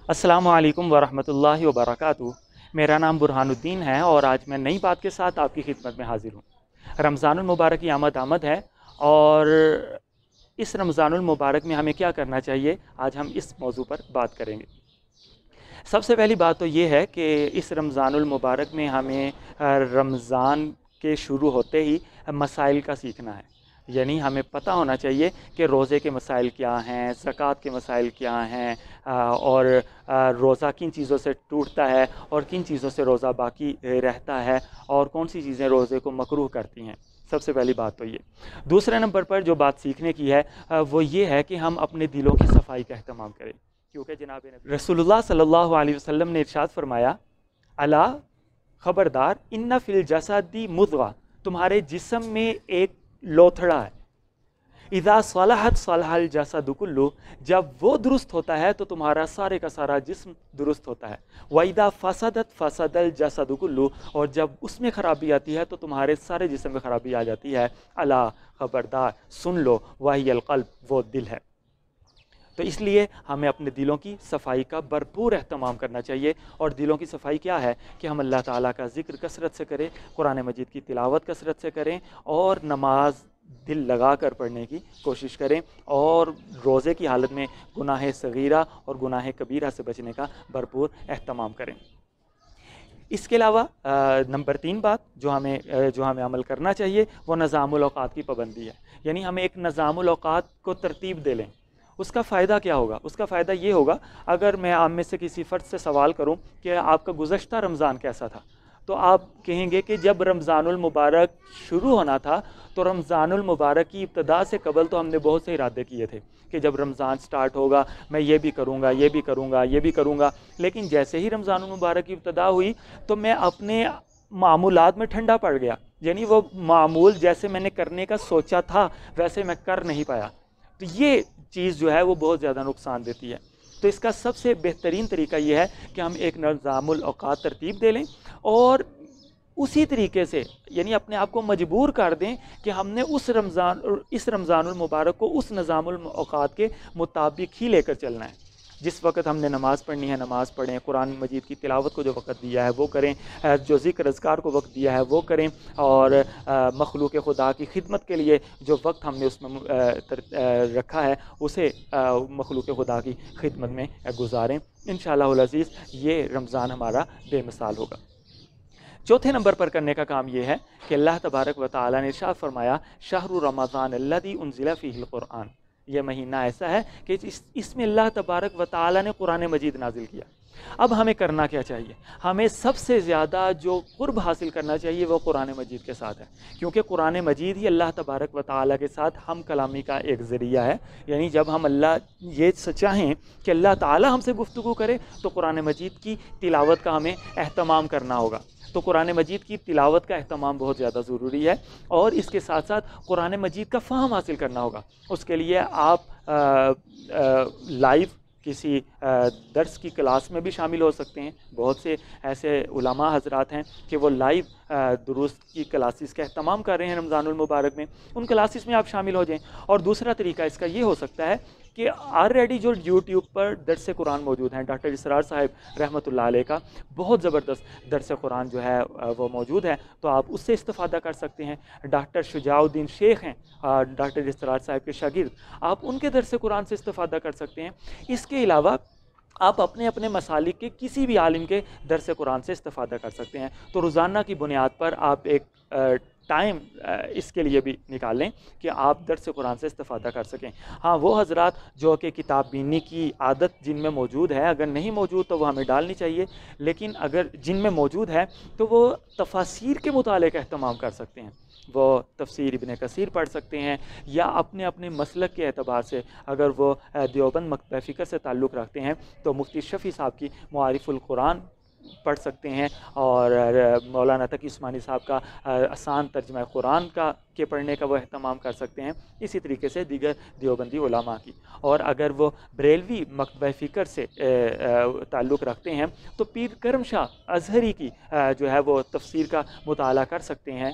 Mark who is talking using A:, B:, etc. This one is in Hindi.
A: अस्सलामु अलैकुम वरहमतुल्लाहि वबरकातुहू। मेरा नाम बुरहानुद्दीन है और आज मैं नई बात के साथ आपकी खिदमत में हाजिर हूँ। रमज़ानुल मुबारक की आमद है और इस रमज़ानुल मुबारक में हमें क्या करना चाहिए, आज हम इस मौजू पर बात करेंगे। सबसे पहली बात तो ये है कि इस रमज़ानुल मुबारक में हमें रमज़ान के शुरू होते ही मसाइल का सीखना है। यानी हमें पता होना चाहिए कि रोज़े के मसाइल क्या हैं, ज़कात के मसाइल क्या हैं, और रोज़ा किन चीज़ों से टूटता है और किन चीज़ों से रोज़ा बाकी रहता है, और कौन सी चीज़ें रोज़े को मकरूह करती हैं। सबसे पहली बात तो ये। दूसरे नंबर पर जो बात सीखने की है वो ये है कि हम अपने दिलों की सफाई का अहतमाम करें, क्योंकि जनाब रसूलुल्लाह सल्लल्लाहु अलैहि वसल्लम ने इरशाद फरमाया, अला खबरदार, इन्ना फिल जसदी मुद्गा, तुम्हारे जिस्म में एक लोथड़ा है। इज़ा सलहत सलहल जसदु कुल्लु, जब वो दुरुस्त होता है तो तुम्हारा सारे का सारा जिस्म दुरुस्त होता है। वइदा फसदत फसदल जसदु कुल्लु, और जब उसमें खराबी आती है तो तुम्हारे सारे जिस्म में खराबी आ जाती है। अला खबरदार, सुन लो, वहियल क़ल्ब, वो दिल है। तो इसलिए हमें अपने दिलों की सफाई का भरपूर एहतमाम करना चाहिए। और दिलों की सफाई क्या है कि हम अल्लाह ताला का ज़िक्र कसरत से करें, कुरान मजीद की तिलावत कसरत से करें, और नमाज दिल लगा कर पढ़ने की कोशिश करें, और रोज़े की हालत में गुनाह सगीरा और गुनाह कबीरा से बचने का भरपूर एहतमाम करें। इसके अलावा नंबर 3 बात जो हमें अमल करना चाहिए वो निज़ामुल औक़ात की पाबंदी है। यानी हमें एक निज़ामुल औक़ात को तरतीब दे लें। उसका फ़ायदा क्या होगा? उसका फ़ायदा ये होगा, अगर मैं आप में से किसी फ़र्द से सवाल करूं कि आपका गुज़श्ता रमज़ान कैसा था, तो आप कहेंगे कि जब रमज़ानुल मुबारक शुरू होना था तो रमज़ानुल मुबारक की इब्तिदा से कबल तो हमने बहुत से इरादे किए थे कि जब रमज़ान स्टार्ट होगा मैं ये भी करूँगा, ये भी करूँगा, ये भी करूँगा। लेकिन जैसे ही रमज़ानुल मुबारक की इब्तिदा हुई तो मैं अपने मामूलात में ठंडा पड़ गया। यानी वो मामूल जैसे मैंने करने का सोचा था वैसे मैं कर नहीं पाया। तो ये चीज़ जो है वो बहुत ज़्यादा नुकसान देती है। तो इसका सबसे बेहतरीन तरीका ये है कि हम एक निज़ामुल औक़ात तरतीब दे लें, और उसी तरीके से यानी अपने आप को मजबूर कर दें कि हमने इस रमज़ानुल मुबारक को उस निज़ामुल औक़ात के मुताबिक ही लेकर चलना है। जिस वक्त हमने नमाज़ पढ़नी है नमाज़ पढ़ें, कुरान मजीद की तिलावत को जो वक्त दिया है वो करें, जो ज़िक्र अज़कार को वक्त दिया है वो करें, और मखलूक़ खुदा की खिदमत के लिए जो वक्त हमने उसमें रखा है उसे मखलूक़ खुदा की खिदमत में गुजारें। इंशाअल्लाहुल अज़ीज़ ये रमज़ान हमारा बेमिसाल होगा। चौथे नंबर पर करने का काम ये है कि अल्लाह तबारक व तआला ने इरशाद फरमाया, शहरु रमज़ान अल्लज़ी उन्ज़िला फ़ीहिल क़ुरआन, ये महीना ऐसा है कि इसमें अल्लाह तबारक व तआला ने कुरान मजीद नाजिल किया। अब हमें करना क्या चाहिए? हमें सबसे ज़्यादा जो कुर्ब हासिल करना चाहिए वो कुरान मजीद के साथ है, क्योंकि कुरान मजीद ही अल्लाह तबारक व तआला के साथ हम कलामी का एक ज़रिया है। यानी जब हम ये चाहें कि अल्लाह ताला हमसे गुफ्तगू करे तो कुरान मजीद की तिलावत का हमें एहतमाम करना होगा। तो कुरान मजीद की तिलावत का एहतमाम बहुत ज़्यादा ज़रूरी है, और इसके साथ साथ कुरान मजीद का फ़हम हासिल करना होगा। उसके लिए आप लाइव किसी दर्स की क्लास में भी शामिल हो सकते हैं। बहुत से ऐसे उलमा हजरात हैं कि वो लाइव दुरुस्त की क्लासेस का एहतमाम कर रहे हैं रमज़ानुल मुबारक में, उन क्लासेस में आप शामिल हो जाएं। और दूसरा तरीका इसका ये हो सकता है कि ऑलरेडी जो यूट्यूब पर दर्स कुरान मौजूद हैं, डॉक्टर इसरार साहब रहमतुल्लाह अलैह का बहुत ज़बरदस्त दर्स कुरान जो है वो मौजूद है, तो आप उससे इस्तिफ़ादा कर सकते हैं। डॉक्टर शुजाउद्दीन शेख हैं डॉक्टर इसरार साहब के शागिर्द, आप उनके दर्स कुरान से इस्तिफ़ादा कर सकते हैं। इसके अलावा आप अपने अपने मसालिक के किसी भी आलिम के दर्स कुरान से इस्तिफ़ादा कर सकते हैं। तो रोज़ाना की बुनियाद पर आप एक टाइम इसके लिए भी निकालें कि आप दर्स कुरान से इस्तिफ़ादा कर सकें। हाँ, वो हज़रात जो कि किताब बीनी की आदत जिनमें मौजूद है, अगर नहीं मौजूद तो वो हमें डालनी चाहिए, लेकिन अगर जिनमें मौजूद है तो वो तफासीर के मुताले का एहतमाम कर सकते हैं। वो तफसीर इब्न कसीर पढ़ सकते हैं, या अपने अपने मसलक के एतबार से अगर वो देवबंद मकतब फ़िक्र से ताल्लुक़ रखते हैं तो मुफ्ती शफ़ी साहब की मुआरिफ़ुल कुरान पढ़ सकते हैं, और मौलाना तकी उस्मानी साहब का आसान तर्जुमा कुरान का के पढ़ने का वो एहतमाम कर सकते हैं। इसी तरीके से दीगर देवबंदी उलमा की, और अगर वो बरेलवी मकतब फ़िक्र से ताल्लुक़ रखते हैं तो पीर करम शाह अज़हरी की जो है वो तफसीर का मुताला कर सकते हैं।